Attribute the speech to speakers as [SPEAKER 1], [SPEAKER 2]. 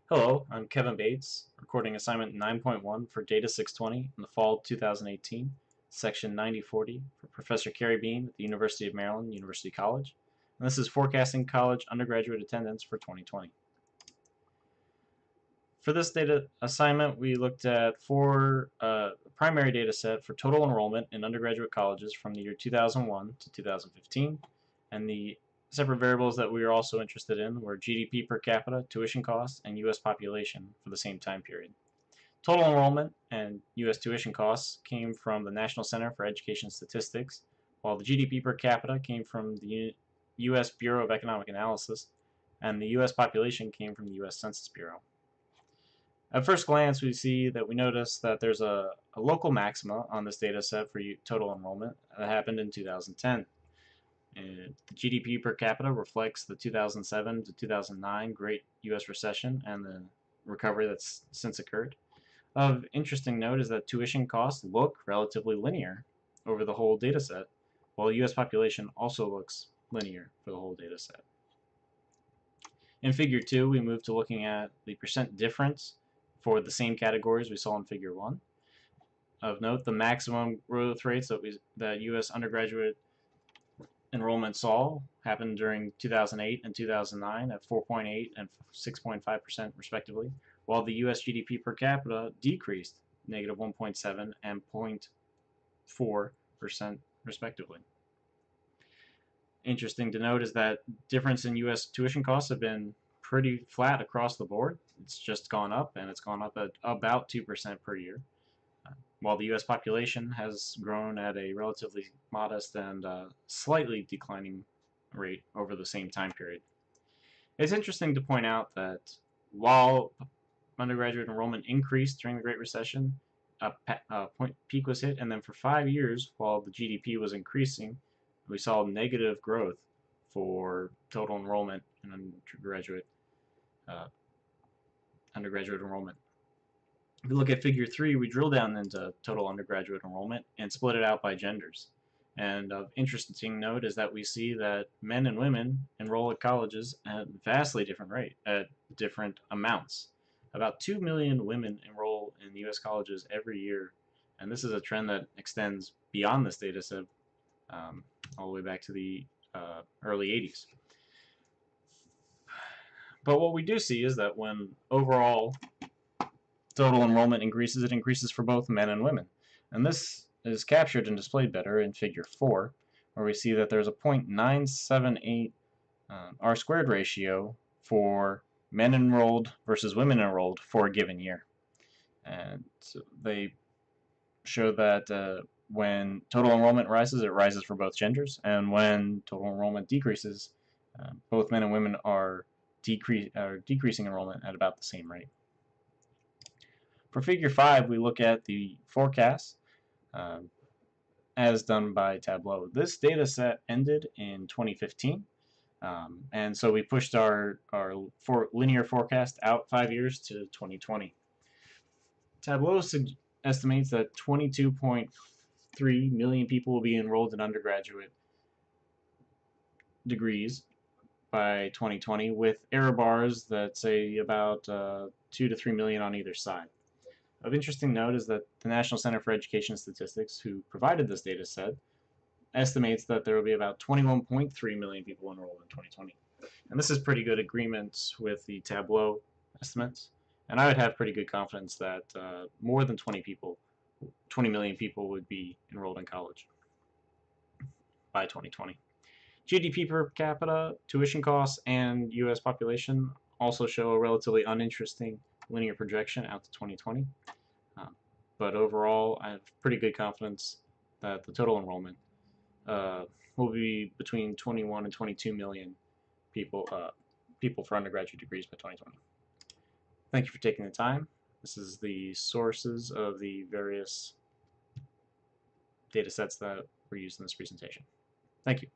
[SPEAKER 1] Hello, I'm Kevin Bates, recording assignment 9.1 for Data 620 in the fall 2018, section 9040 for Professor Carrie Beam at the University of Maryland, University College. And this is forecasting college undergraduate attendance for 2020. For this data assignment, we looked at four primary data set for total enrollment in undergraduate colleges from the year 2001 to 2015, and the separate variables that we were also interested in were GDP per capita, tuition costs, and U.S. population for the same time period. Total enrollment and U.S. tuition costs came from the National Center for Education Statistics, while the GDP per capita came from the U.S. Bureau of Economic Analysis, and the U.S. population came from the U.S. Census Bureau. At first glance, we notice that there's a local maxima on this data set for total enrollment that happened in 2010. And the GDP per capita reflects the 2007 to 2009 Great U.S. Recession and the recovery that's since occurred. Of interesting note is that tuition costs look relatively linear over the whole data set, while the U.S. population also looks linear for the whole data set. In Figure 2, we move to looking at the percent difference for the same categories we saw in Figure 1. Of note, the maximum growth rates that U.S. undergraduate enrollment saw happened during 2008 and 2009 at 4.8 and 6.5% respectively, while the U.S. GDP per capita decreased negative 1.7 and 0.4% respectively. Interesting to note is that difference in U.S. tuition costs have been pretty flat across the board. It's just gone up, and it's gone up at about 2% per year, while the U.S. population has grown at a relatively modest and slightly declining rate over the same time period. It's interesting to point out that while undergraduate enrollment increased during the Great Recession, a peak was hit, and then for 5 years, while the GDP was increasing, we saw negative growth for total enrollment in undergraduate enrollment. If we look at Figure 3, we drill down into total undergraduate enrollment and split it out by genders. And of interesting note is that we see that men and women enroll at colleges at vastly different different amounts. About 2 million women enroll in U.S. colleges every year, and this is a trend that extends beyond this data set all the way back to the early 80s. But what we do see is that when overall total enrollment increases, it increases for both men and women. And this is captured and displayed better in Figure 4, where we see that there's a 0.978 R-squared ratio for men enrolled versus women enrolled for a given year. And so they show that when total enrollment rises, it rises for both genders, and when total enrollment decreases, both men and women are decreasing enrollment at about the same rate. For Figure 5, we look at the forecast as done by Tableau. This data set ended in 2015, and so we pushed our linear forecast out 5 years to 2020. Tableau estimates that 22.3 million people will be enrolled in undergraduate degrees by 2020, with error bars that say about 2 to 3 million on either side. Of interesting note is that the National Center for Education Statistics, who provided this data set, estimates that there will be about 21.3 million people enrolled in 2020. And this is pretty good agreement with the Tableau estimates, and I would have pretty good confidence that more than 20 million people would be enrolled in college by 2020. GDP per capita, tuition costs, and U.S. population also show a relatively uninteresting linear projection out to 2020. But overall, I have pretty good confidence that the total enrollment will be between 21 and 22 million people for undergraduate degrees by 2020. Thank you for taking the time. This is the sources of the various data sets that were used in this presentation. Thank you.